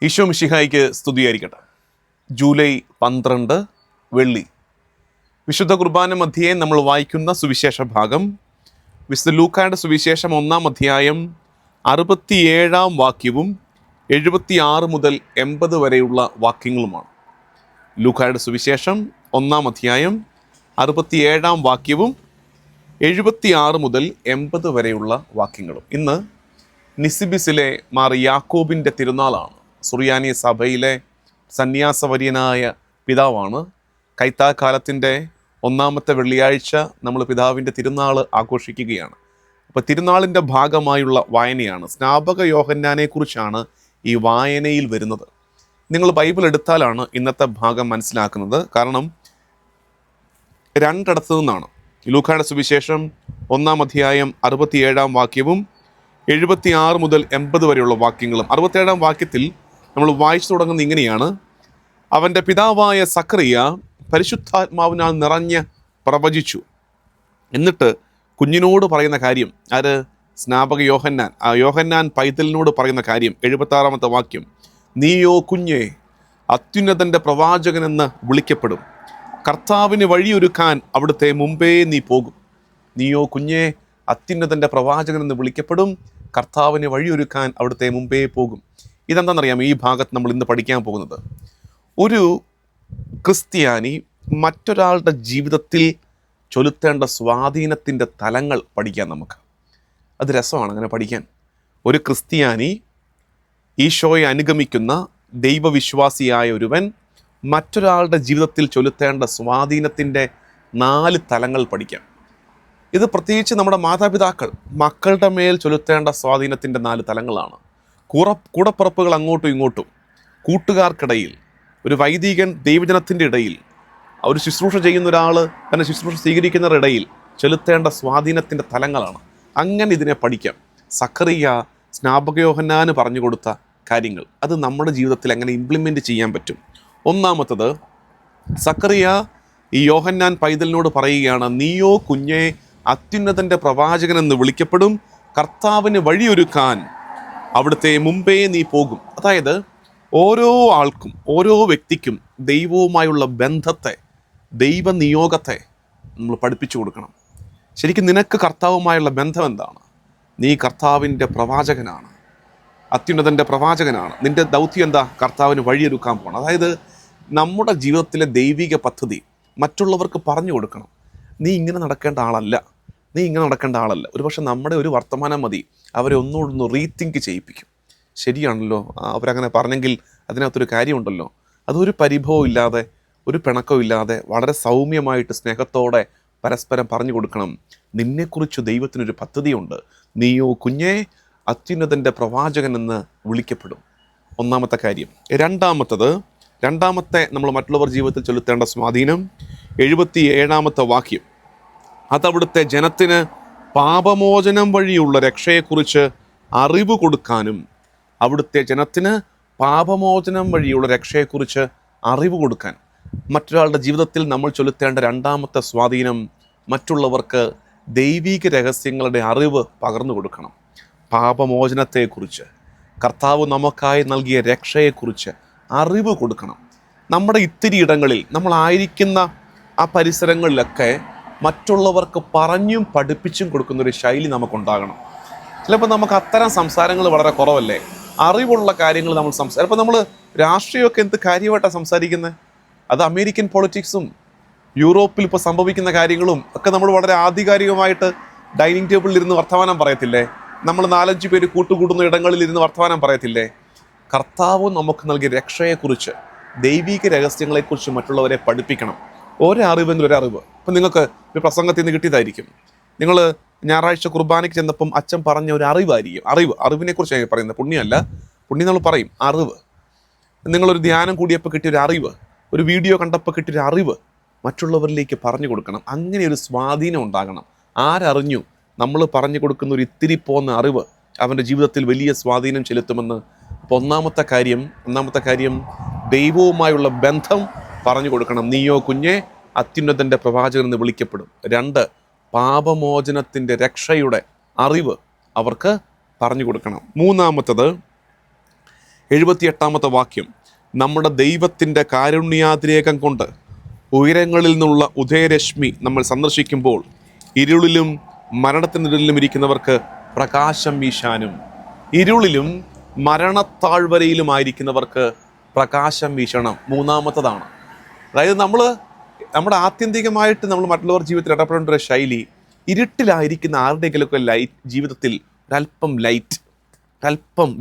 ഈശോ മിശിഹായിക്ക് സ്തുതിയായിരിക്കട്ടെ. ജൂലൈ 12 വെള്ളി. വിശുദ്ധ കുർബാന മധ്യേ നമ്മൾ വായിക്കുന്ന സുവിശേഷ ഭാഗം വിശുദ്ധ ലൂക്കായുടെ സുവിശേഷം 1-ാം അധ്യായം 67-ാം വാക്യവും 76 മുതൽ 80 വരെയുള്ള വാക്യങ്ങളുമാണ്. ലൂക്കായുടെ സുവിശേഷം 1-ാം അധ്യായം 67-ാം വാക്യവും 76 മുതൽ 80 വരെയുള്ള വാക്യങ്ങളും. ഇന്ന് നിസിബിസിലെ മാർ യാക്കോബിൻ്റെ തിരുനാളാണ്. സുറിയാനി സഭയിലെ സന്യാസവര്യനായ പിതാവാണ്. കൈത്താക്കാലത്തിൻ്റെ 1-ാമത്തെ വെള്ളിയാഴ്ച നമ്മൾ പിതാവിൻ്റെ തിരുനാൾ ആഘോഷിക്കുകയാണ്. അപ്പോൾ തിരുനാളിൻ്റെ ഭാഗമായുള്ള വായനയാണ്. സ്നാപക യോഹന്നാനെക്കുറിച്ചാണ് ഈ വായനയിൽ വരുന്നത്. നിങ്ങൾ ബൈബിൾ എടുത്താലാണ് ഇന്നത്തെ ഭാഗം മനസ്സിലാക്കുന്നത്. കാരണം രണ്ടിടത്തു നിന്നാണ്. ലൂക്കായുടെ സുവിശേഷം 1-ാം അധ്യായം 67-ാം വാക്യവും 76 മുതൽ 80 വരെയുള്ള വാക്യങ്ങളും. 67-ാം വാക്യത്തിൽ നമ്മൾ വായിച്ചു തുടങ്ങുന്നത് ഇങ്ങനെയാണ്: അവൻ്റെ പിതാവായ സക്കറിയ പരിശുദ്ധാത്മാവിനാൽ നിറഞ്ഞ് പ്രവചിച്ചു. എന്നിട്ട് കുഞ്ഞിനോട് പറയുന്ന കാര്യം, ആര്? സ്നാപക യോഹന്നാൻ. ആ യോഹന്നാൻ പൈതലിനോട് പറയുന്ന കാര്യം 76-ാമത്തെ വാക്യം: നീയോ കുഞ്ഞേ, അത്യുന്നതൻ്റെ പ്രവാചകനെന്ന് വിളിക്കപ്പെടും. കർത്താവിന് വഴിയൊരുക്കാൻ അവിടുത്തെ മുമ്പേ നീ പോകും. നീയോ കുഞ്ഞേ, അത്യുന്നതൻ്റെ പ്രവാചകനെന്ന് വിളിക്കപ്പെടും. കർത്താവിന് വഴിയൊരുക്കാൻ അവിടുത്തെ മുമ്പേ പോകും. ഇതെന്താണെന്നറിയാം? ഈ ഭാഗത്ത് നമ്മൾ ഇന്ന് പഠിക്കാൻ പോകുന്നത്, ഒരു ക്രിസ്ത്യാനി മറ്റൊരാളുടെ ജീവിതത്തിൽ ചൊലുത്തേണ്ട സ്വാധീനത്തിൻ്റെ തലങ്ങൾ പഠിക്കാൻ നമുക്ക്. അത് രസമാണ് അങ്ങനെ പഠിക്കാൻ. ഒരു ക്രിസ്ത്യാനി, ഈശോയെ അനുഗമിക്കുന്ന ദൈവവിശ്വാസിയായ ഒരുവൻ മറ്റൊരാളുടെ ജീവിതത്തിൽ ചൊലുത്തേണ്ട സ്വാധീനത്തിൻ്റെ 4 തലങ്ങൾ പഠിക്കാം. ഇത് പ്രത്യേകിച്ച് നമ്മുടെ മാതാപിതാക്കൾ മക്കളുടെ മേൽ ചൊലുത്തേണ്ട സ്വാധീനത്തിൻ്റെ 4 തലങ്ങളാണ്. കൂടപ്പുറപ്പുകൾ അങ്ങോട്ടും ഇങ്ങോട്ടും, കൂട്ടുകാർക്കിടയിൽ, ഒരു വൈദികൻ ദൈവജനത്തിൻ്റെ ഇടയിൽ, ഒരു ശുശ്രൂഷ ചെയ്യുന്ന ഒരാൾ തന്നെ ശുശ്രൂഷ സ്വീകരിക്കുന്നവരുടെ ഇടയിൽ ചെലുത്തേണ്ട സ്വാധീനത്തിൻ്റെ തലങ്ങളാണ്. അങ്ങനെ ഇതിനെ പഠിക്കാം. സക്കറിയ സ്നാപക യോഹന്നാന് പറഞ്ഞു കൊടുത്ത കാര്യങ്ങൾ അത് നമ്മുടെ ജീവിതത്തിൽ എങ്ങനെ ഇംപ്ലിമെൻ്റ് ചെയ്യാൻ പറ്റും. ഒന്നാമത്തത്, സക്കറിയ ഈ യോഹന്നാൻ പൈതലിനോട് പറയുകയാണ്: നീയോ കുഞ്ഞേ, അത്യുന്നതൻ്റെ പ്രവാചകനെന്ന് വിളിക്കപ്പെടും. കർത്താവിന് വഴിയൊരുക്കാൻ അവിടുത്തെ മുമ്പേ നീ പോകും. അതായത് ഓരോ ആൾക്കും, ഓരോ വ്യക്തിക്കും ദൈവവുമായുള്ള ബന്ധത്തെ, ദൈവനിയോഗത്തെ നമ്മൾ പഠിപ്പിച്ചു കൊടുക്കണം. ശരിക്കും നിനക്ക് കർത്താവുമായുള്ള ബന്ധം എന്താണ്? നീ കർത്താവിൻ്റെ പ്രവാചകനാണ്, അത്യുന്നതൻ്റെ പ്രവാചകനാണ്. നിൻ്റെ ദൗത്യം എന്താ? കർത്താവിന് വഴിയൊരുക്കാൻ പോകണം. അതായത് നമ്മുടെ ജീവിതത്തിലെ ദൈവിക പദ്ധതി മറ്റുള്ളവർക്ക് പറഞ്ഞു കൊടുക്കണം. നീ ഇങ്ങനെ നടക്കേണ്ട ആളല്ല, നീ ഇങ്ങനെ നടക്കേണ്ട ആളല്ല. ഒരുപക്ഷെ നമ്മുടെ ഒരു വർത്തമാനം മതി അവരെ ഒന്നുകൂടെ റീതിങ്ക് ചെയ്യിപ്പിക്കും. ശരിയാണല്ലോ, അവരങ്ങനെ പറഞ്ഞെങ്കിൽ അതിനകത്തൊരു കാര്യമുണ്ടല്ലോ. അതൊരു പരിഭവം ഇല്ലാതെ, ഒരു പിണക്കവും ഇല്ലാതെ, വളരെ സൗമ്യമായിട്ട് സ്നേഹത്തോടെ പരസ്പരം പറഞ്ഞു കൊടുക്കണം. നിന്നെക്കുറിച്ച് ദൈവത്തിനൊരു പദ്ധതിയുണ്ട്. നീയോ കുഞ്ഞേ, അത്യുന്നതൻ്റെ പ്രവാചകനെന്ന് വിളിക്കപ്പെടും. ഒന്നാമത്തെ കാര്യം. രണ്ടാമത്തെ നമ്മൾ മറ്റുള്ളവർ ജീവിതത്തിൽ ചെലുത്തേണ്ട സ്വാധീനം 77-ാമത്തെ വാക്യം. അതവിടുത്തെ ജനത്തിന് പാപമോചനം വഴിയുള്ള രക്ഷയെക്കുറിച്ച് അറിവ് കൊടുക്കാനും, അവിടുത്തെ ജനത്തിന് പാപമോചനം വഴിയുള്ള രക്ഷയെക്കുറിച്ച് അറിവ് കൊടുക്കാൻ. മറ്റൊരാളുടെ ജീവിതത്തിൽ നമ്മൾ ചൊലുത്തേണ്ട രണ്ടാമത്തെ സ്വാധീനം, മറ്റുള്ളവർക്ക് ദൈവിക രഹസ്യങ്ങളുടെ അറിവ് പകർന്നു കൊടുക്കണം. പാപമോചനത്തെക്കുറിച്ച്, കർത്താവ് നമുക്കായി നൽകിയ രക്ഷയെക്കുറിച്ച് അറിവ് കൊടുക്കണം. നമ്മുടെ ഇത്തിരി ഇടങ്ങളിൽ, നമ്മളായിരിക്കുന്ന ആ പരിസരങ്ങളിലൊക്കെ മറ്റുള്ളവർക്ക് പറഞ്ഞും പഠിപ്പിച്ചും കൊടുക്കുന്നൊരു ശൈലി നമുക്കുണ്ടാകണം. ചിലപ്പോൾ നമുക്ക് അത്തരം സംസാരങ്ങൾ വളരെ കുറവല്ലേ? അറിവുള്ള കാര്യങ്ങൾ നമ്മൾ ചിലപ്പോൾ നമ്മൾ രാഷ്ട്രീയമൊക്കെ എന്ത് കാര്യമായിട്ടാണ് സംസാരിക്കുന്നത്? അത് അമേരിക്കൻ പൊളിറ്റിക്സും യൂറോപ്പിൽ ഇപ്പോൾ സംഭവിക്കുന്ന കാര്യങ്ങളും ഒക്കെ നമ്മൾ വളരെ ആധികാരികമായിട്ട് ഡൈനിങ് ടേബിളിൽ ഇരുന്ന് വർത്തമാനം പറയത്തില്ലേ? നമ്മൾ 4-5 പേര് കൂട്ടുകൂടുന്ന ഇടങ്ങളിൽ ഇരുന്ന് വർത്തമാനം പറയത്തില്ലേ? കർത്താവ് നമുക്ക് നൽകിയ രക്ഷയെക്കുറിച്ച്, ദൈവിക രഹസ്യങ്ങളെക്കുറിച്ച് മറ്റുള്ളവരെ പഠിപ്പിക്കണം. ഒരറിവെങ്കിലും ഒരറിവ്. ഇപ്പം നിങ്ങൾക്ക് ഒരു പ്രസംഗത്തിൽ നിന്ന് കിട്ടിയതായിരിക്കും. നിങ്ങൾ ഞായറാഴ്ച കുർബാനയ്ക്ക് ചെന്നപ്പം അച്ഛൻ പറഞ്ഞ ഒരു അറിവായിരിക്കും. അറിവിനെക്കുറിച്ചാണ് പറയുന്നത്. പുണ്യമല്ല, പുണ്യം നമ്മൾ പറയും, അറിവ്. നിങ്ങളൊരു ധ്യാനം കൂടിയപ്പോൾ കിട്ടിയൊരു അറിവ്, ഒരു വീഡിയോ കണ്ടപ്പോൾ കിട്ടിയൊരു അറിവ് മറ്റുള്ളവരിലേക്ക് പറഞ്ഞു കൊടുക്കണം. അങ്ങനെ ഒരു സ്വാധീനം ഉണ്ടാകണം. ആരറിഞ്ഞു? നമ്മൾ പറഞ്ഞു കൊടുക്കുന്ന ഒരു ഇത്തിരി പോകുന്ന അറിവ് അവൻ്റെ ജീവിതത്തിൽ വലിയ സ്വാധീനം ചെലുത്തുമെന്ന്. അപ്പോൾ ഒന്നാമത്തെ കാര്യം ദൈവവുമായുള്ള ബന്ധം പറഞ്ഞു കൊടുക്കണം. നീയോ കുഞ്ഞേ, അത്യുന്നതൻ്റെ പ്രവാചകനെന്ന് വിളിക്കപ്പെടും. 2, പാപമോചനത്തിൻ്റെ രക്ഷയുടെ അറിവ് അവർക്ക് പറഞ്ഞു കൊടുക്കണം. മൂന്നാമത്തത്, 78 വാക്യം, നമ്മുടെ ദൈവത്തിൻ്റെ കാരുണ്യാതിരേകം കൊണ്ട് ഉയരങ്ങളിൽ നിന്നുള്ള ഉദയരശ്മി നമ്മൾ സന്ദർശിക്കുമ്പോൾ ഇരുളിലും മരണത്തിനിടയിലും ഇരിക്കുന്നവർക്ക് പ്രകാശം വീശാനും, ഇരുളിലും മരണത്താഴ്വരയിലുമായിരിക്കുന്നവർക്ക് പ്രകാശം വീശണം. മൂന്നാമത്തതാണ്. അതായത് നമ്മുടെ ആത്യന്തികമായിട്ട് നമ്മൾ മറ്റുള്ളവർ ജീവിതത്തിൽ ഇടപെടേണ്ട ഒരു ശൈലി, ഇരുട്ടിലായിരിക്കുന്ന ആരുടെയെങ്കിലുമൊക്കെ ജീവിതത്തിൽ ഒരല്പം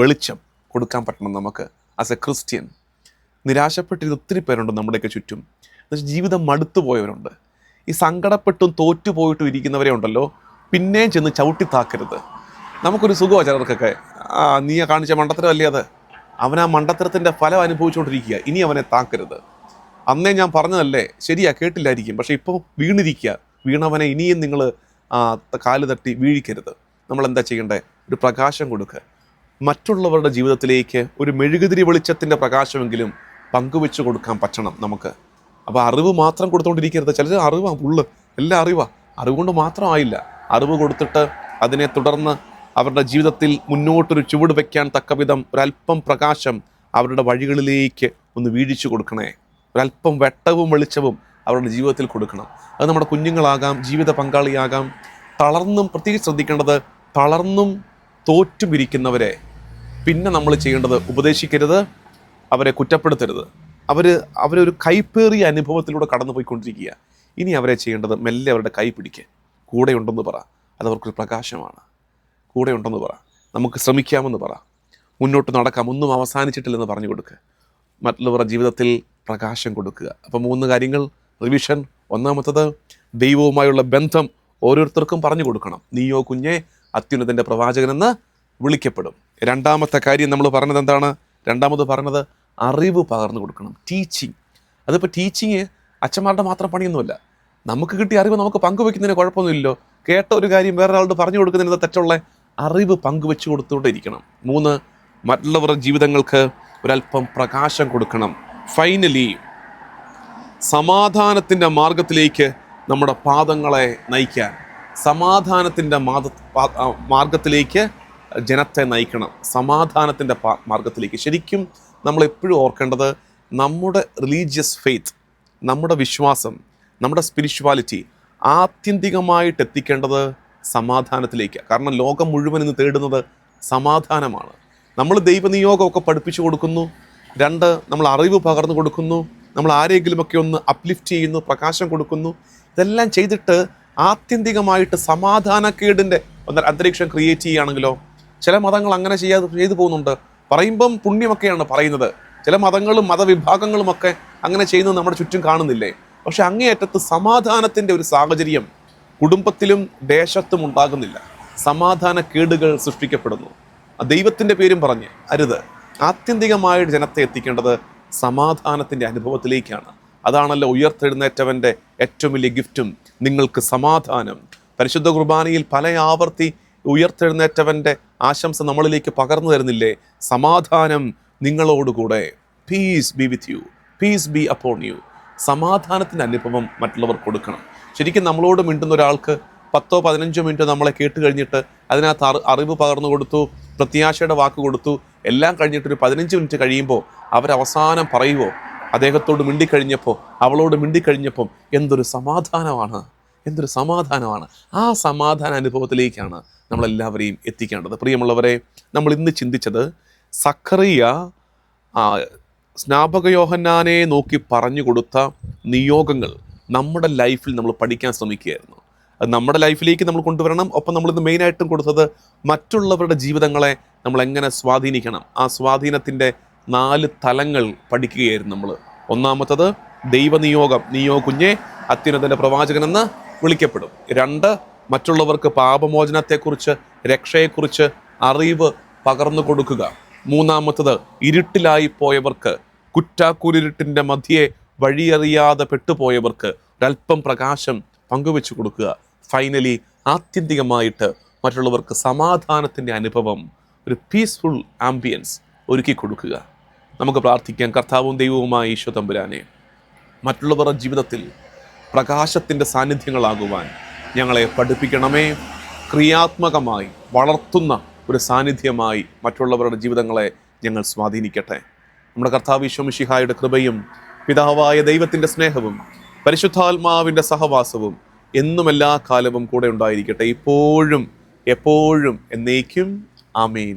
വെളിച്ചം കൊടുക്കാൻ പറ്റണം നമുക്ക്. ആസ് എ ക്രിസ്ത്യൻ നിരാശപ്പെട്ടിരുന്ന ഒത്തിരി പേരുണ്ട് നമ്മുടെയൊക്കെ ചുറ്റും. എന്നുവെച്ചാൽ ജീവിതം മടുത്തു പോയവരുണ്ട്. ഈ സങ്കടപ്പെട്ടും തോറ്റുപോയിട്ടും ഇരിക്കുന്നവരെ ഉണ്ടല്ലോ, പിന്നെയും ചെന്ന് ചവിട്ടിത്താക്കരുത്. നമുക്കൊരു സുഖമാണ് ചിലർക്കൊക്കെ, നീ കാണിച്ച മണ്ടത്തരമല്ലേ അത്, അവൻ ആ മണ്ടത്തരത്തിൻ്റെ ഫലം അനുഭവിച്ചുകൊണ്ടിരിക്കുക, ഇനി അവനെ താക്കരുത്. അന്നേ ഞാൻ പറഞ്ഞതല്ലേ, ശരിയാ കേട്ടില്ലായിരിക്കും, പക്ഷേ ഇപ്പോൾ വീണിരിക്കുക, വീണവനെ ഇനിയും നിങ്ങൾ കാല് തട്ടി വീഴിക്കരുത്. നമ്മളെന്താ ചെയ്യേണ്ടത്? ഒരു പ്രകാശം കൊടുക്കുക. മറ്റുള്ളവരുടെ ജീവിതത്തിലേക്ക് ഒരു മെഴുകുതിരി വെളിച്ചത്തിൻ്റെ പ്രകാശമെങ്കിലും പങ്കുവെച്ച് കൊടുക്കാൻ പറ്റണം നമുക്ക്. അപ്പോൾ അറിവ് മാത്രം കൊടുത്തുകൊണ്ടിരിക്കരുത്. ചിലർ അറിവാണ് എല്ലാം അറിവ് കൊണ്ട് മാത്രമായില്ല. അറിവ് കൊടുത്തിട്ട് അതിനെ തുടർന്ന് അവരുടെ ജീവിതത്തിൽ മുന്നോട്ടൊരു ചുവട് വയ്ക്കാൻ തക്ക വിധം ഒരല്പം പ്രകാശം അവരുടെ വഴികളിലേക്ക് ഒന്ന് വീഴിച്ചു കൊടുക്കണേ. ഒരല്പം വെട്ടവും വെളിച്ചവും അവരുടെ ജീവിതത്തിൽ കൊടുക്കണം. അത് നമ്മുടെ കുഞ്ഞുങ്ങളാകാം, ജീവിത പങ്കാളിയാകാം. പ്രത്യേകിച്ച് ശ്രദ്ധിക്കേണ്ടത്, തളർന്നും തോറ്റും ഇരിക്കുന്നവരെ പിന്നെ നമ്മൾ ചെയ്യേണ്ടത് ഉപദേശിക്കരുത്, അവരെ കുറ്റപ്പെടുത്തരുത്. അവരൊരു കൈപ്പേറിയ അനുഭവത്തിലൂടെ കടന്നു പോയിക്കൊണ്ടിരിക്കുക. ഇനി അവരെ ചെയ്യേണ്ടത് മെല്ലെ അവരുടെ കൈ പിടിക്കുക, കൂടെ ഉണ്ടെന്ന് പറ, അതവർക്കൊരു പ്രകാശമാണ്. കൂടെ ഉണ്ടെന്ന് പറ, നമുക്ക് ശ്രമിക്കാമെന്ന് പറ, മുന്നോട്ട് നടക്കാം, ഒന്നും അവസാനിച്ചിട്ടില്ലെന്ന് പറഞ്ഞു കൊടുക്കുക. മറ്റുള്ളവരുടെ ജീവിതത്തിൽ പ്രകാശം കൊടുക്കുക. അപ്പോൾ 3 കാര്യങ്ങൾ റിവിഷൻ. ഒന്നാമത്തത്, ദൈവവുമായുള്ള ബന്ധം ഓരോരുത്തർക്കും പറഞ്ഞു കൊടുക്കണം. നീയോ കുഞ്ഞെ അത്യുന്നതൻ്റെ പ്രവാചകനെന്ന് വിളിക്കപ്പെടും. രണ്ടാമത്തെ കാര്യം നമ്മൾ പറഞ്ഞത് എന്താണ്? രണ്ടാമത് പറഞ്ഞത് അറിവ് പകർന്നു കൊടുക്കണം. ടീച്ചിങ്. അതിപ്പോൾ ടീച്ചിങ് അച്ഛന്മാരുടെ മാത്രം പണിയൊന്നുമല്ല. നമുക്ക് കിട്ടിയ അറിവ് നമുക്ക് പങ്കുവെക്കുന്നതിന് കുഴപ്പമൊന്നുമില്ലല്ലോ. കേട്ട ഒരു കാര്യം വേറൊരാളോട് പറഞ്ഞു കൊടുക്കുന്നതിന് തെറ്റുള്ള അറിവ് പങ്കുവെച്ച് കൊടുത്തുകൊണ്ടിരിക്കണം. 3, മറ്റുള്ളവരുടെ ജീവിതങ്ങൾക്ക് ഒരല്പം പ്രകാശം കൊടുക്കണം. ഫൈനലി, സമാധാനത്തിൻ്റെ മാർഗത്തിലേക്ക് നമ്മുടെ പാദങ്ങളെ നയിക്കാൻ, സമാധാനത്തിൻ്റെ മാർഗത്തിലേക്ക് ജനത്തെ നയിക്കണം. സമാധാനത്തിൻ്റെ മാർഗത്തിലേക്ക്. ശരിക്കും നമ്മളെപ്പോഴും ഓർക്കേണ്ടത്, നമ്മുടെ റിലീജിയസ് ഫെയ്ത്ത്, നമ്മുടെ വിശ്വാസം, നമ്മുടെ സ്പിരിച്വാലിറ്റി ആത്യന്തികമായിട്ട് എത്തിക്കേണ്ടത് സമാധാനത്തിലേക്ക്. കാരണം ലോകം മുഴുവൻ ഇന്ന് തേടുന്നത് സമാധാനമാണ്. നമ്മൾ ദൈവനിയോഗമൊക്കെ പഠിപ്പിച്ചു കൊടുക്കുന്നു. 2, നമ്മൾ അറിവ് പകർന്നു കൊടുക്കുന്നു. നമ്മൾ ആരെങ്കിലുമൊക്കെ ഒന്ന് അപ്ലിഫ്റ്റ് ചെയ്യുന്നു, പ്രകാശം കൊടുക്കുന്നു. ഇതെല്ലാം ചെയ്തിട്ട് ആത്യന്തികമായിട്ട് സമാധാനക്കേടിൻ്റെ അന്തരീക്ഷം ക്രിയേറ്റ് ചെയ്യുകയാണെങ്കിലോ, ചില മതങ്ങൾ അങ്ങനെ ചെയ്തു പോകുന്നുണ്ട്. പറയുമ്പം പുണ്യമൊക്കെയാണ് പറയുന്നത്. ചില മതങ്ങളും മതവിഭാഗങ്ങളുമൊക്കെ അങ്ങനെ ചെയ്യുന്നത് നമ്മുടെ ചുറ്റും കാണുന്നില്ലേ? പക്ഷെ അങ്ങേയറ്റത്ത് സമാധാനത്തിൻ്റെ ഒരു സാഹചര്യം കുടുംബത്തിലും ദേശത്തും ഉണ്ടാകുന്നില്ല. സമാധാനക്കേടുകൾ സൃഷ്ടിക്കപ്പെടുന്നു. ദൈവത്തിൻ്റെ പേരും പറഞ്ഞ് അരുത്. ആത്യന്തികമായിട്ട് ജനത്തെ എത്തിക്കേണ്ടത് സമാധാനത്തിൻ്റെ അനുഭവത്തിലേക്കാണ്. അതാണല്ലോ ഉയർത്തെഴുന്നേറ്റവൻ്റെ ഏറ്റവും വലിയ ഗിഫ്റ്റും, നിങ്ങൾക്ക് സമാധാനം. പരിശുദ്ധ കുർബാനയിൽ പല ആവർത്തി ഉയർത്തെഴുന്നേറ്റവൻ്റെ ആശംസ നമ്മളിലേക്ക് പകർന്നു തരുന്നില്ലേ? സമാധാനം നിങ്ങളോടുകൂടെ, peace be with you, peace be upon you. സമാധാനത്തിൻ്റെ അനുഭവം മറ്റുള്ളവർ കൊടുക്കണം. ശരിക്കും നമ്മളോട് മിണ്ടുന്ന ഒരാൾക്ക് 10-15 മിനിറ്റ് നമ്മളെ കേട്ട് കഴിഞ്ഞിട്ട് അതിനകത്ത് അറിവ് പകർന്നു കൊടുത്തു, പ്രത്യാശയുടെ വാക്ക് കൊടുത്തു, എല്ലാം കഴിഞ്ഞിട്ടൊരു 15 മിനിറ്റ് കഴിയുമ്പോൾ അവരവസാനം പറയുമോ, അദ്ദേഹത്തോട് മിണ്ടിക്കഴിഞ്ഞപ്പോൾ, അവളോട് മിണ്ടിക്കഴിഞ്ഞപ്പം എന്തൊരു സമാധാനമാണ്, എന്തൊരു സമാധാനമാണ്. ആ സമാധാന അനുഭവത്തിലേക്കാണ് നമ്മളെല്ലാവരെയും എത്തിക്കേണ്ടത്. പ്രിയമുള്ളവരെ, നമ്മൾ ഇന്ന് ചിന്തിച്ചത് സഖറിയ സ്നാപക യോഹന്നാനെ നോക്കി പറഞ്ഞു കൊടുത്ത നിയോഗങ്ങൾ നമ്മുടെ ലൈഫിൽ നമ്മൾ പഠിക്കാൻ ശ്രമിക്കുകയായിരുന്നു. അത് നമ്മുടെ ലൈഫിലേക്ക് നമ്മൾ കൊണ്ടുവരണം. ഒപ്പം നമ്മളിന്ന് മെയിനായിട്ടും കൊടുത്തത് മറ്റുള്ളവരുടെ ജീവിതങ്ങളെ നമ്മൾ എങ്ങനെ സ്വാധീനിക്കണം, ആ സ്വാധീനത്തിൻ്റെ 4 തലങ്ങൾ പഠിക്കുകയായിരുന്നു നമ്മൾ. ഒന്നാമത്തത് ദൈവനിയോഗം, നീയോ കുഞ്ഞെ അത്യുന്നതൻ്റെ പ്രവാചകനെന്ന് വിളിക്കപ്പെടും. 2, മറ്റുള്ളവർക്ക് പാപമോചനത്തെക്കുറിച്ച്, രക്ഷയെക്കുറിച്ച് അറിവ് പകർന്നു കൊടുക്കുക. 3, ഇരുട്ടിലായി പോയവർക്ക്, കുറ്റാക്കൂരിരുട്ടിൻ്റെ മധ്യേ വഴിയറിയാതെ പെട്ടുപോയവർക്ക് ഒരല്പം പ്രകാശം പങ്കുവെച്ചു കൊടുക്കുക. ഫൈനലി, ആത്യന്തികമായിട്ട് മറ്റുള്ളവർക്ക് സമാധാനത്തിൻ്റെ അനുഭവം, ഒരു പീസ്ഫുൾ ആംബിയൻസ് ഒരുക്കി കൊടുക്കുക. നമുക്ക് പ്രാർത്ഥിക്കാം. കർത്താവും ദൈവവുമായ ഈശോ തമ്പുരാനെ, മറ്റുള്ളവരുടെ ജീവിതത്തിൽ പ്രകാശത്തിൻ്റെ സാന്നിധ്യങ്ങളാകുവാൻ ഞങ്ങളെ പഠിപ്പിക്കണമേ. ക്രിയാത്മകമായി വളർത്തുന്ന ഒരു സാന്നിധ്യമായി മറ്റുള്ളവരുടെ ജീവിതങ്ങളെ ഞങ്ങൾ സ്വാധീനിക്കട്ടെ. നമ്മുടെ കർത്താവ് ഈശോ മിശിഹായുടെ കൃപയും പിതാവായ ദൈവത്തിൻ്റെ സ്നേഹവും പരിശുദ്ധാത്മാവിൻ്റെ സഹവാസവും എന്നും എല്ലാ കാലവും കൂടെ ഉണ്ടായിരിക്കട്ടെ, ഇപ്പോഴും എപ്പോഴും എന്നേക്കും. ആമേൻ.